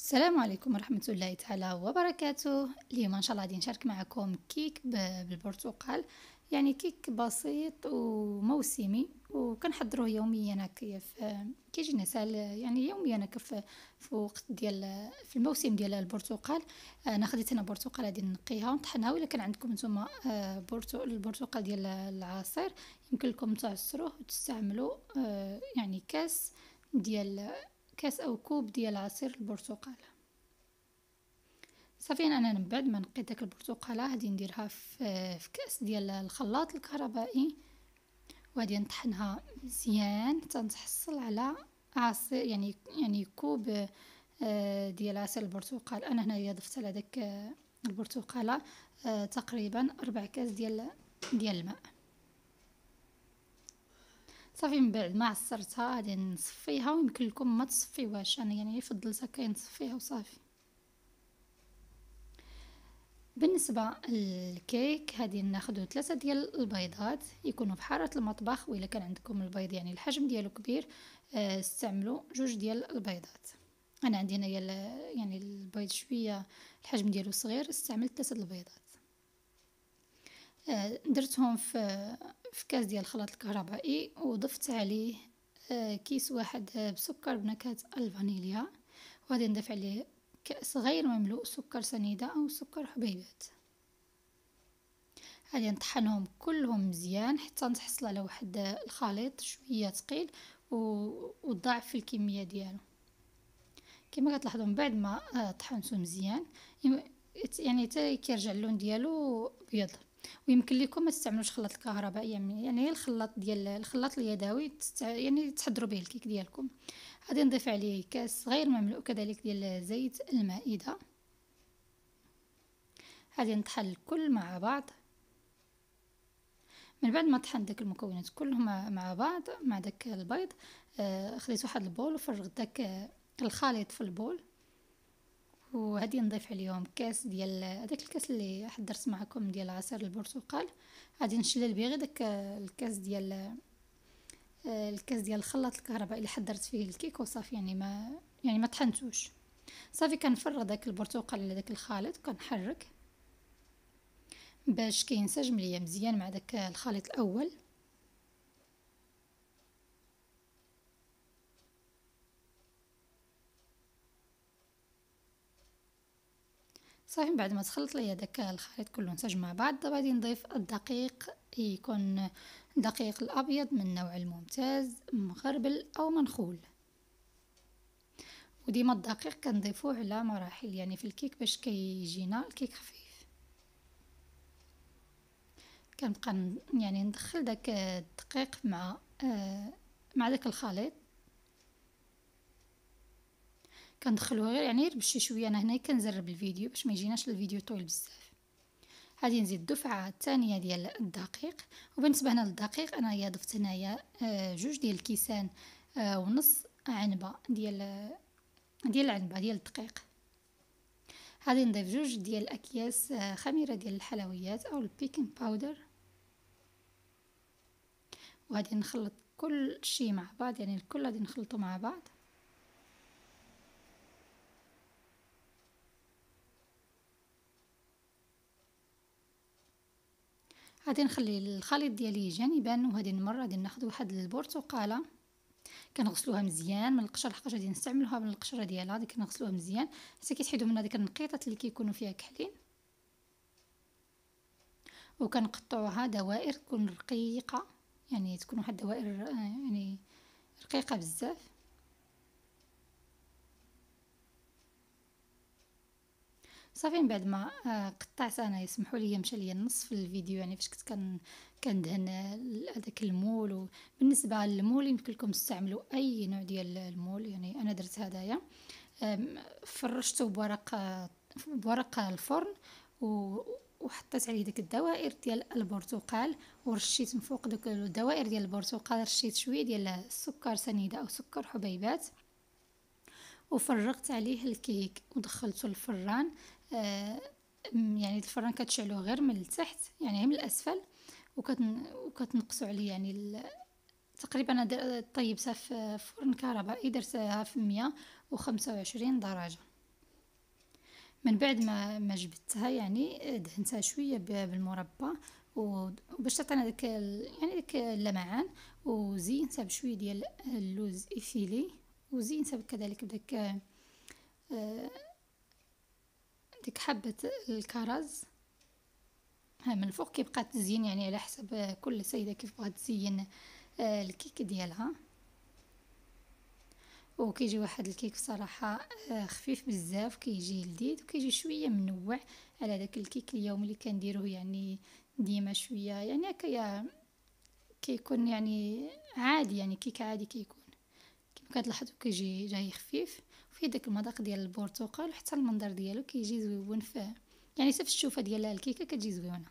السلام عليكم ورحمة الله تعالى وبركاته. اليوم ان شاء الله غادي نشارك معكم كيك بالبرتقال. يعني كيك بسيط وموسمي وكنحضروه يوميا هكايا كيجينا ساهل، يعني يوميا هكا في وقت ديال في الموسم ديال البرتقال. انا خديت انا برتقال غادي نقيها ونطحنها، ولا كان عندكم نتوما البرتقال ديال العصير يمكن لكم تعصروه وتستعملوا يعني كاس او كوب ديال عصير البرتقال. صافي انا من بعد ما نقيت داك البرتقاله غادي نديرها في كاس ديال الخلاط الكهربائي، وغادي نطحنها مزيان حتى نتحصل على عصير، يعني كوب ديال عصير البرتقال. انا هنايا ضفت على داك البرتقاله تقريبا 4 كاس ديال الماء. صافي من بعد ما عصرتها غادي نصفيها، ويمكن لكم ما تصفيوهاش، انا يعني فضلت هكا نصفيها وصافي. بالنسبة للكيك هادي ناخدو 3 ديال البيضات يكونوا بحارة المطبخ، وإلا كان عندكم البيض يعني الحجم ديالو كبير استعملوا 2 ديال البيضات. انا عندي هنايا يعني البيض شوية الحجم ديالو صغير، استعملت 3 البيضات. درتهم في كاس ديال الخلاط الكهربائي، وضفت عليه كيس واحد بسكر بنكهة الفانيليا، وغادي نضيف عليه كأس غير مملوء سكر سنيدة أو سكر حبيبات. غادي نطحنهم كلهم مزيان حتى نتحصل على واحد الخليط شويه ثقيل وضاعف في الكميه ديالو. كما كتلاحظوا من بعد ما طحنته مزيان يعني حتى كيرجع اللون ديالو ابيض. ويمكن لكم ما تستعملوش خلاط الكهربائي، يعني الخلاط اليدوي يعني تحضروا به الكيك ديالكم. غادي نضيف عليه كاس غير مملوء كذلك ديال زيت المائده. غادي نطحن الكل مع بعض. من بعد ما طحنت داك المكونات كلهم مع بعض مع داك البيض، خديت واحد البول وفرغت داك الخليط في البول، وهادي نضيف عليهم كاس ديال داك الكاس اللي حضرت معكم ديال عصير البرتقال. غادي نشلل به غير داك الكاس ديال الخلاط الكهربائي اللي حضرت فيه الكيك وصافي، يعني ما طحنتوش. صافي كنفرغ داك البرتقال على داك الخليط وكنحرك باش كينسجم ليا مزيان مع داك الخليط الاول. صافي من بعد ما تخلط ليا داك الخليط كله انسجم مع بعض، دابا غادي نضيف الدقيق، يكون دقيق الابيض من النوع الممتاز مغربل او منخول. وديما الدقيق كنضيفوه على مراحل يعني في الكيك باش كيجينا الكيك خفيف. كنبقى يعني ندخل داك الدقيق مع داك الخليط، كندخلوه غير يعني بشي شويه. انا هنا كنزرب الفيديو باش ما يجيناش الفيديو طويل بزاف. غادي نزيد دفعه الثانيه ديال الدقيق. وبالنسبه هنا للدقيق انا ضفت هنايا 2 ديال الكيسان ونص عنبه ديال العنبه ديال الدقيق. غادي نضيف 2 ديال الاكياس خميره ديال الحلويات او البيكنج باودر، وغادي نخلط كل شيء مع بعض، يعني الكل غادي نخلطه مع بعض. غادي نخلي الخليط ديالي جانبا، وهذه المره غادي ناخذ واحد البرتقاله كنغسلوها مزيان من القشر، لحقاش غادي نستعملوها من القشره ديالها. غادي كنغسلوها مزيان حتى كيتحيدوا منها ديك النقيطات اللي كيكونوا فيها كحلين، وكنقطعوها دوائر تكون رقيقه، يعني تكون واحد الدوائر يعني رقيقه بزاف. صافي من بعد ما قطعت انا، يسمحوا لي مشى ليا النص في الفيديو يعني فاش كنت كندهن هذاك المول. وبالنسبه للمول يمكن لكم تستعملوا اي نوع ديال المول، يعني انا درت هدايا فرشته بورق الفرن وحطيت عليه ديك الدوائر ديال البرتقال، ورشيت من فوق دوك الدوائر ديال البرتقال رشيت شويه ديال السكر سنيده او سكر حبيبات، وفرغت عليه الكيك ودخلته الفران. يعني الفران كتشعلوه غير من التحت يعني من الاسفل، وكتنقصوا عليه يعني تقريبا انا طيبتها في فرن كهربائي، درتها في 125 درجه. من بعد ما جبدتها يعني دهنتها شويه بالمربى، وباش تعطينا داك يعني داك اللمعان، وزينتها بشويه ديال اللوز افيلي، وزينتها كذلك بداك ديك حبه الكرز. ها من الفوق كيبقى تزيين يعني على حسب كل سيده كيف بغات تزين الكيك ديالها. وكيجي واحد الكيك بصراحه خفيف بزاف، كيجي لذيذ وكيجي شويه منوع على داك الكيك اليومي اللي كنديروه يعني ديما شويه يعني هكايا، كيكون يعني عادي، يعني كيك عادي كيكون كما كتلاحظوا كيجي جاي خفيف، وفيه داك المذاق ديال البرتقال، وحتى المنظر ديالو كيجي زويون يعني حتى في الشوفه ديال الكيكه كتجي زوينه.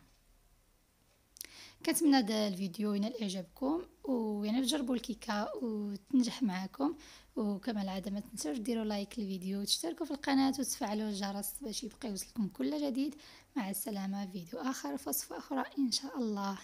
كنتمنى هذا الفيديو ينال اعجابكم، ويعني تجربوا الكيكه وتنجح معكم. وكما العاده ما تنسوش ديروا لايك للفيديو وتشتركوا في القناه وتفعلوا الجرس باش يبقى يوصلكم كل جديد. مع السلامه، فيديو اخر في وصفه اخرى ان شاء الله.